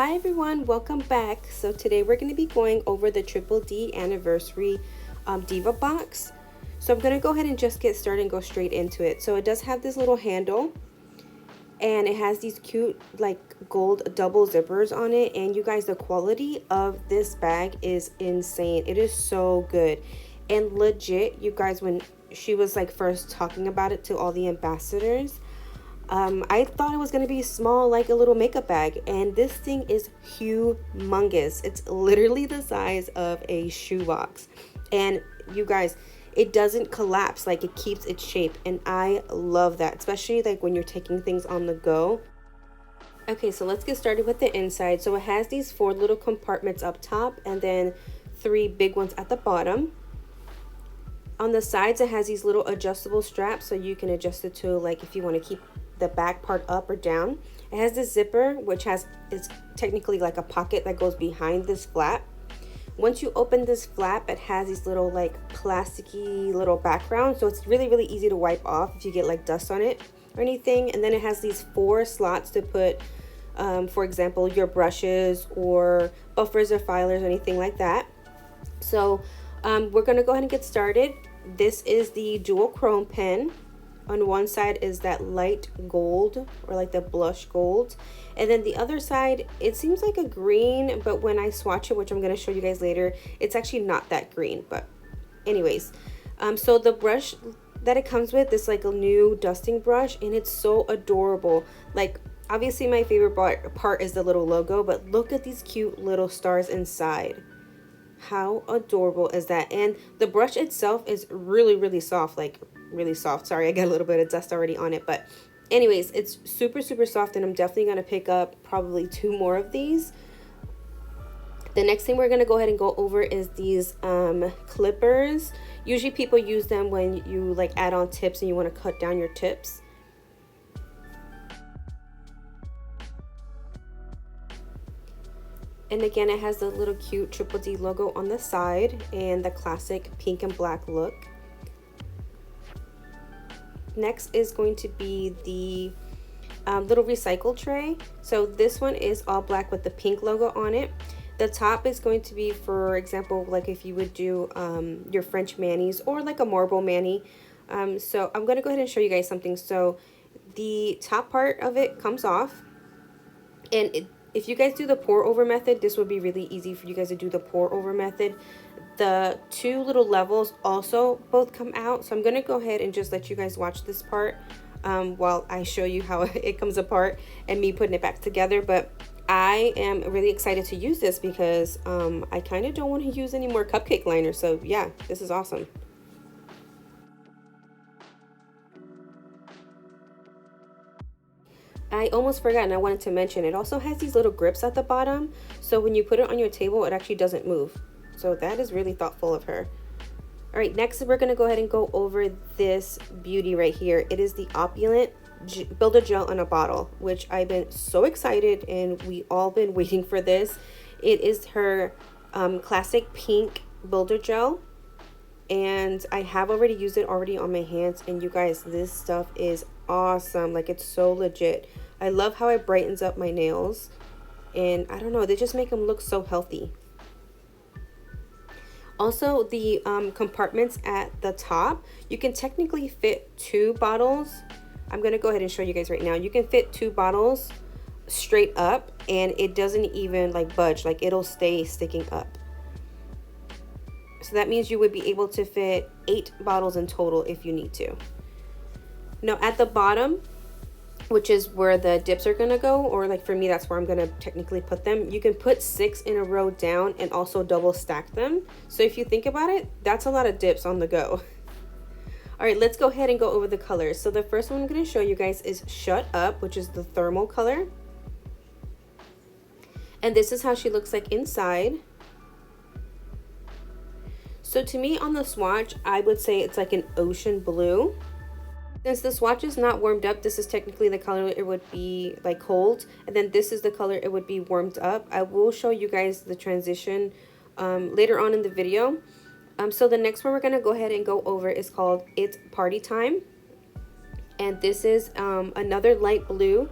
Hi everyone, welcome back. So today we're going to be going over the Triple D anniversary Diva box. So I'm going to go ahead and just get started and go straight into it. So it does have this little handle and it has these cute like gold double zippers on it, and you guys, the quality of this bag is insane. It is so good. And legit, you guys, when she was like first talking about it to all the ambassadors, I thought it was going to be small, like a little makeup bag, and this thing is humongous. It's literally the size of a shoebox. And you guys, it doesn't collapse, like it keeps its shape, and I love that, especially like when you're taking things on the go. Okay, so let's get started with the inside. So it has these 4 little compartments up top and then 3 big ones at the bottom. On the sides, it has these little adjustable straps, so you can adjust it to like if you want to keep the back part up or down. It has this zipper, which it's technically like a pocket that goes behind this flap. Once you open this flap, it has these little like plasticky little background, so it's really easy to wipe off if you get like dust on it or anything. And then it has these 4 slots to put for example, your brushes or buffers or filers or anything like that. So we're gonna go ahead and get started. This is the dual chrome pen. On one side is that light gold, or like the blush gold, and then the other side, it seems like a green, but when I swatch it, which I'm going to show you guys later, it's actually not that green. But anyways, so the brush that it comes with is like a new dusting brush, and it's so adorable. Like obviously my favorite part is the little logo, but look at these cute little stars inside. How adorable is that? And the brush itself is really soft, like really soft. Sorry, I got a little bit of dust already on it, but anyways, it's super soft, and I'm definitely going to pick up probably 2 more of these. The next thing we're going to go ahead and go over is these clippers. Usually people use them when you like add on tips and you want to cut down your tips. And again, it has the little cute Triple D logo on the side and the classic pink and black look. Next is going to be the little recycle tray. So this one is all black with the pink logo on it. The top is going to be, for example, like if you would do your French manis or like a marble mani. So I'm going to go ahead and show you guys something. So the top part of it comes off, and if you guys do the pour over method, this would be really easy for you guys to do the pour over method. The 2 little levels also both come out, so I'm going to go ahead and just let you guys watch this part while I show you how it comes apart and me putting it back together. But I am really excited to use this because I kind of don't want to use any more cupcake liners. So yeah, this is awesome. I almost forgot, and I wanted to mention, it also has these little grips at the bottom, so when you put it on your table, it actually doesn't move. So that is really thoughtful of her. All right, next we're going to go ahead and go over this beauty right here. It is the Opulent Builder Gel in a bottle, which I've been so excited, and we all been waiting for this. It is her classic pink Builder Gel, and I have already used it already on my hands, and you guys, this stuff is awesome. Like, it's so legit. I love how it brightens up my nails, and I don't know, they just make them look so healthy. Also, the compartments at the top, you can technically fit 2 bottles. I'm going to go ahead and show you guys right now. You can fit 2 bottles straight up, and it doesn't even like budge. Like, it'll stay sticking up. So that means you would be able to fit 8 bottles in total if you need to. Now at the bottom, which is where the dips are gonna go, or like for me, that's where I'm gonna technically put them. You can put 6 in a row down and also double stack them. So if you think about it, that's a lot of dips on the go. All right, let's go ahead and go over the colors. So the first one I'm gonna show you guys is Shut Up, which is the thermal color. And this is how she looks like inside. So to me, on the swatch, I would say it's like an ocean blue. Since the swatch is not warmed up, this is technically the color it would be like cold, and then this is the color it would be warmed up. I will show you guys the transition later on in the video. So the next one we're gonna go ahead and go over is called It's Party Time, and this is another light blue.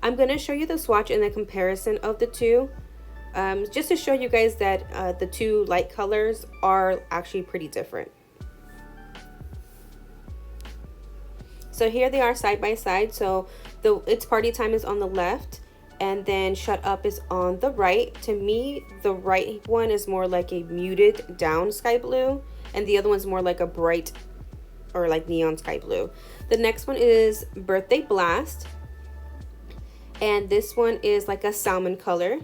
I'm going to show you the swatch and the comparison of the two, just to show you guys that the two light colors are actually pretty different. So here they are side by side. So It's Party Time is on the left, and then Shut Up is on the right. To me, the right one is more like a muted down sky blue, and the other one's more like a bright or like neon sky blue. The next one is Birthday Blast, and this one is like a salmon color.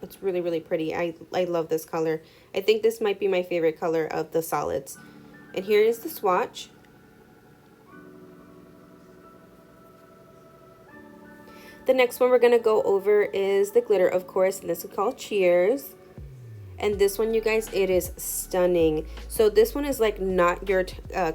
It's really, really pretty. I love this color. I think this might be my favorite color of the solids. And here is the swatch. The next one we're going to go over is the glitter, of course, and this is called Cheers. And this one, you guys, it is stunning. So this one is like not your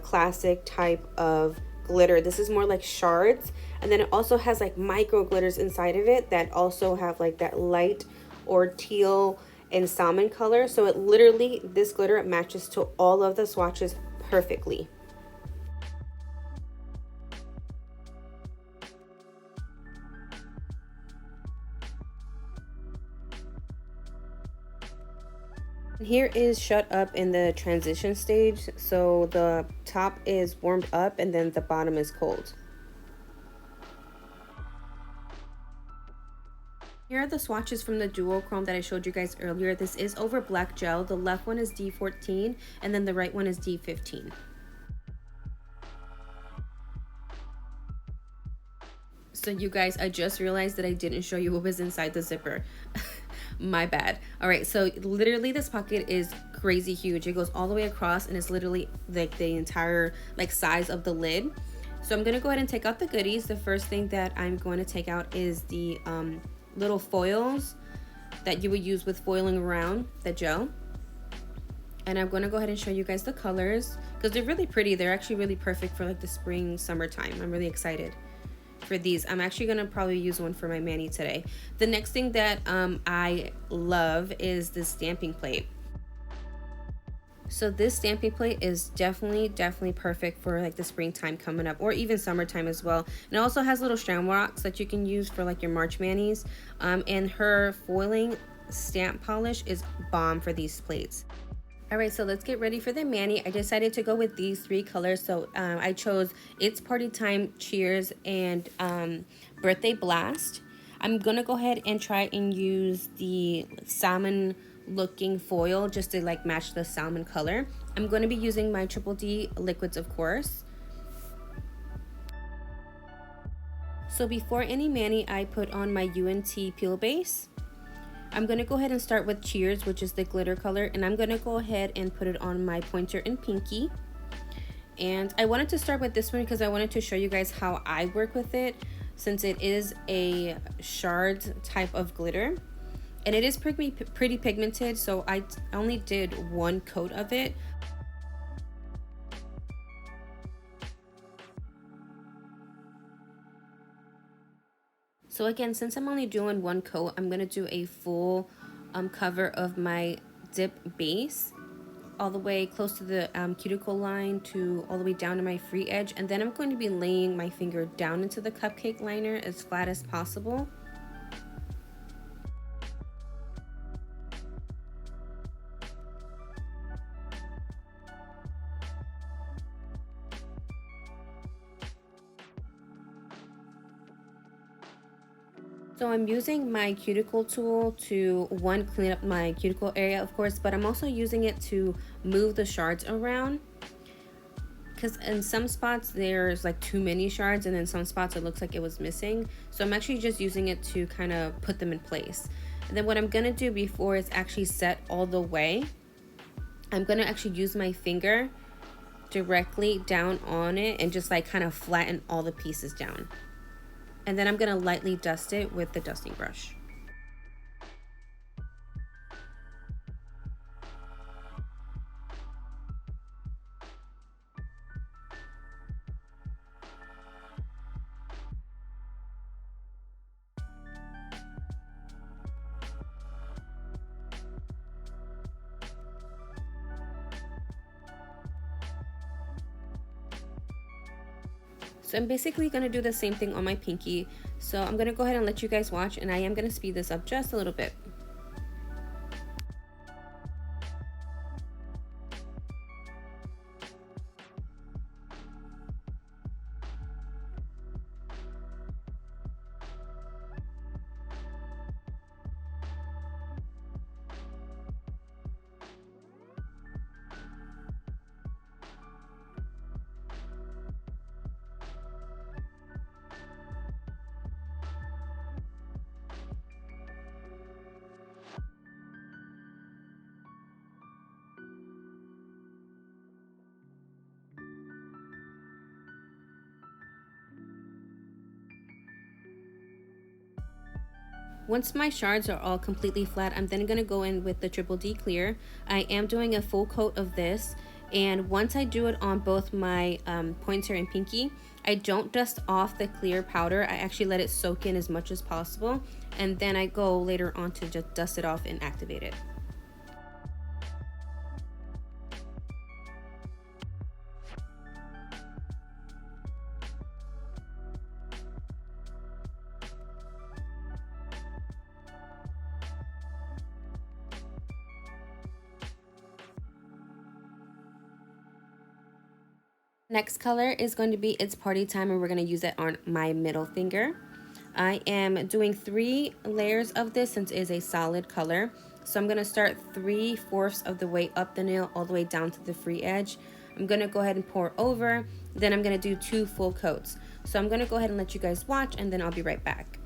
classic type of glitter. This is more like shards, and then it also has like micro glitters inside of it that also have like that light or teal and salmon color. So it literally, this glitter, it matches to all of the swatches perfectly. Here is Shut Up in the transition stage. So the top is warmed up and then the bottom is cold. Here are the swatches from the duochrome that I showed you guys earlier. This is over black gel. The left one is D14 and then the right one is D15. So you guys, I just realized that I didn't show you what was inside the zipper. My bad. All right, so literally this pocket is crazy huge. It goes all the way across and it's literally like the entire like size of the lid. So I'm gonna go ahead and take out the goodies. The first thing that I'm going to take out is the little foils that you would use with foiling around the gel. And I'm going to go ahead and show you guys the colors because they're really pretty. They're actually really perfect for like the spring, summertime. I'm really excited for these. I'm actually gonna probably use one for my mani today. The next thing that I love is this stamping plate. So this stamping plate is definitely perfect for like the springtime coming up, or even summertime as well. And it also has little strand rocks that you can use for like your March manis. And her foiling stamp polish is bomb for these plates. All right, so let's get ready for the mani. I decided to go with these three colors. So I chose It's Party Time, Cheers, and Birthday Blast. I'm gonna go ahead and try and use the salmon looking foil just to like match the salmon color. I'm going to be using my Triple D liquids, of course. So before any mani, I put on my UNT peel base. I'm going to go ahead and start with Cheers, which is the glitter color, and I'm going to go ahead and put it on my pointer and pinky. And I wanted to start with this one because I wanted to show you guys how I work with it, since it is a shard type of glitter. And it is pretty pigmented, so I only did one coat of it. So again, since I'm only doing one coat, I'm gonna do a full cover of my dip base, all the way close to the cuticle line to all the way down to my free edge. And then I'm going to be laying my finger down into the cupcake liner as flat as possible. So I'm using my cuticle tool to, one, clean up my cuticle area, of course, but I'm also using it to move the shards around, because in some spots there's like too many shards, and then some spots it looks like it was missing. So I'm actually just using it to kind of put them in place. And then what I'm gonna do before it's actually set all the way, I'm gonna actually use my finger directly down on it and just like kind of flatten all the pieces down. And then I'm gonna lightly dust it with the dusting brush. So I'm basically going to do the same thing on my pinky. So I'm going to go ahead and let you guys watch, and I am going to speed this up just a little bit. Once my shards are all completely flat, I'm then going to go in with the Triple D clear. I am doing a full coat of this, and once I do it on both my pointer and pinky, I don't dust off the clear powder. I actually let it soak in as much as possible, and then I go later on to just dust it off and activate it. Next color is going to be It's Party Time, and we're going to use it on my middle finger. I am doing 3 layers of this since it is a solid color. So I'm going to start 3/4 of the way up the nail all the way down to the free edge. I'm going to go ahead and pour over, then I'm going to do 2 full coats. So I'm going to go ahead and let you guys watch, and then I'll be right back.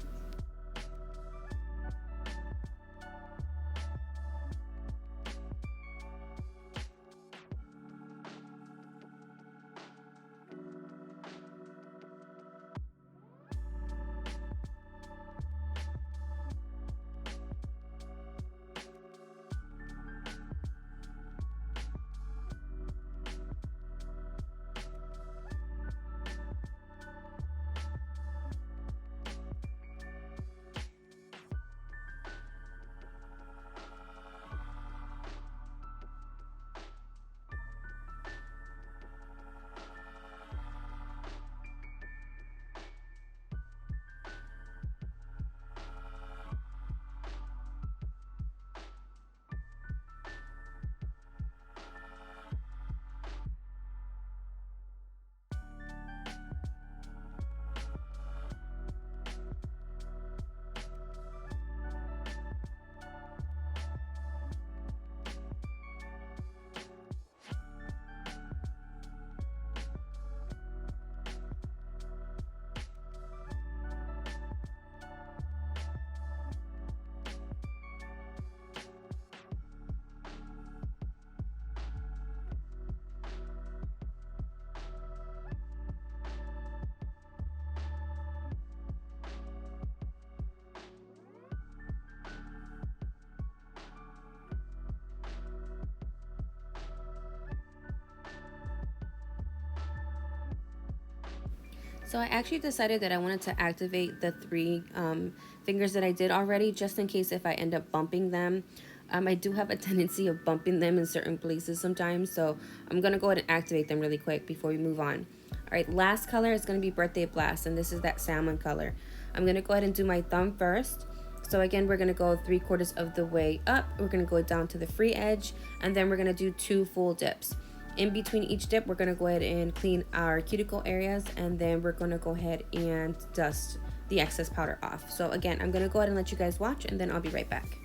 So I actually decided that I wanted to activate the 3 fingers that I did already, just in case if I end up bumping them. I do have a tendency of bumping them in certain places sometimes, so I'm going to go ahead and activate them really quick before we move on. Alright, last color is going to be Birthday Blast, and this is that salmon color. I'm going to go ahead and do my thumb first. So again, we're going to go 3/4 of the way up, we're going to go down to the free edge, and then we're going to do 2 full dips. In between each dip, we're going to go ahead and clean our cuticle areas, and then we're going to go ahead and dust the excess powder off. So again, I'm going to go ahead and let you guys watch, and then I'll be right back.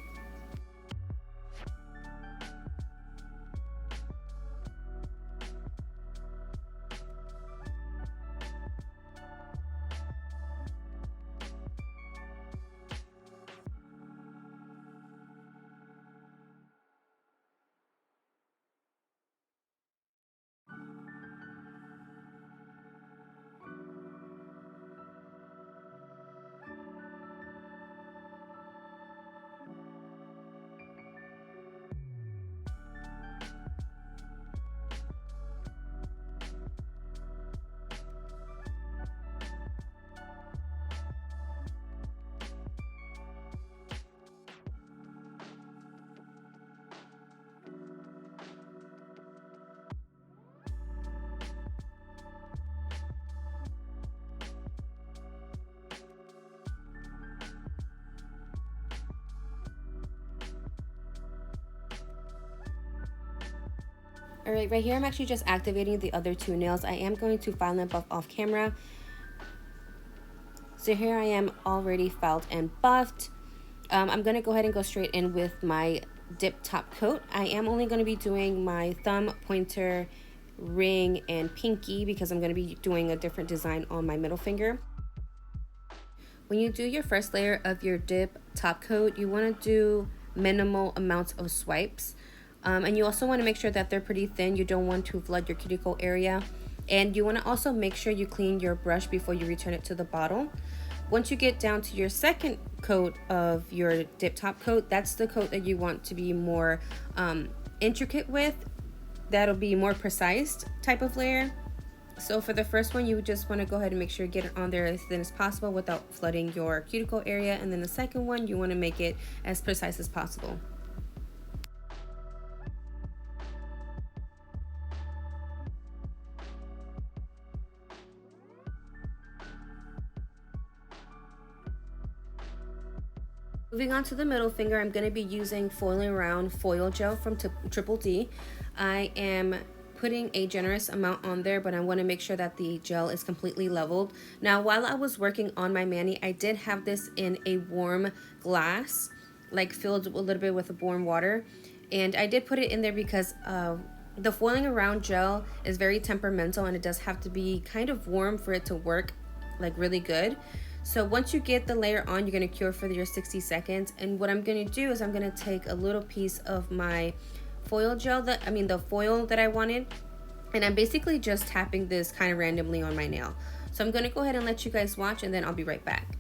All right here I'm actually just activating the other two nails. I am going to file and buff off camera. So here I am already filed and buffed. I'm going to go ahead and go straight in with my dip top coat. I am only going to be doing my thumb, pointer, ring, and pinky because I'm going to be doing a different design on my middle finger. When you do your first layer of your dip top coat, you want to do minimal amounts of swipes. And you also want to make sure that they're pretty thin. You don't want to flood your cuticle area. And you want to also make sure you clean your brush before you return it to the bottle. Once you get down to your second coat of your dip top coat, that's the coat that you want to be more intricate with. That'll be more precise type of layer. So for the first one, you just want to go ahead and make sure you get it on there as thin as possible without flooding your cuticle area. And then the second one, you want to make it as precise as possible. Moving on to the middle finger, I'm going to be using foiling around foil gel from Triple D. I am putting a generous amount on there, but I want to make sure that the gel is completely leveled. Now, while I was working on my mani, I did have this in a warm glass, like filled a little bit with warm water. And I did put it in there because the foiling around gel is very temperamental and it does have to be kind of warm for it to work like really good. So once you get the layer on, you're going to cure for your 60 seconds. And what I'm going to do is I'm going to take a little piece of my foil gel, the foil that I wanted, and I'm basically just tapping this kind of randomly on my nail. So I'm going to go ahead and let you guys watch, and then I'll be right back.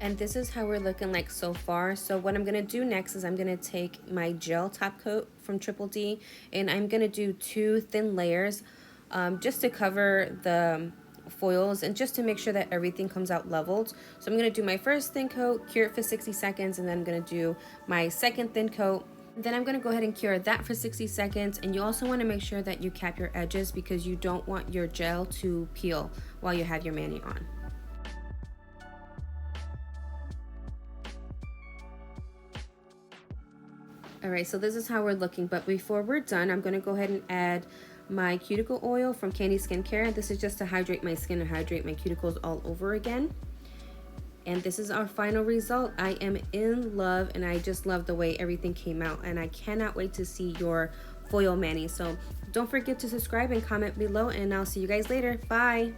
And this is how we're looking like so far. So what I'm gonna do next is I'm gonna take my gel top coat from Triple D, and I'm gonna do 2 thin layers just to cover the foils and just to make sure that everything comes out leveled. So I'm gonna do my first thin coat, cure it for 60 seconds, and then I'm gonna do my second thin coat. Then I'm gonna go ahead and cure that for 60 seconds. And you also wanna make sure that you cap your edges because you don't want your gel to peel while you have your mani on. Alright, so this is how we're looking, but before we're done, I'm going to go ahead and add my cuticle oil from Candy Skincare. This is just to hydrate my skin and hydrate my cuticles all over again. And this is our final result. I am in love, and I just love the way everything came out, and I cannot wait to see your foil mani. So don't forget to subscribe and comment below, and I'll see you guys later. Bye!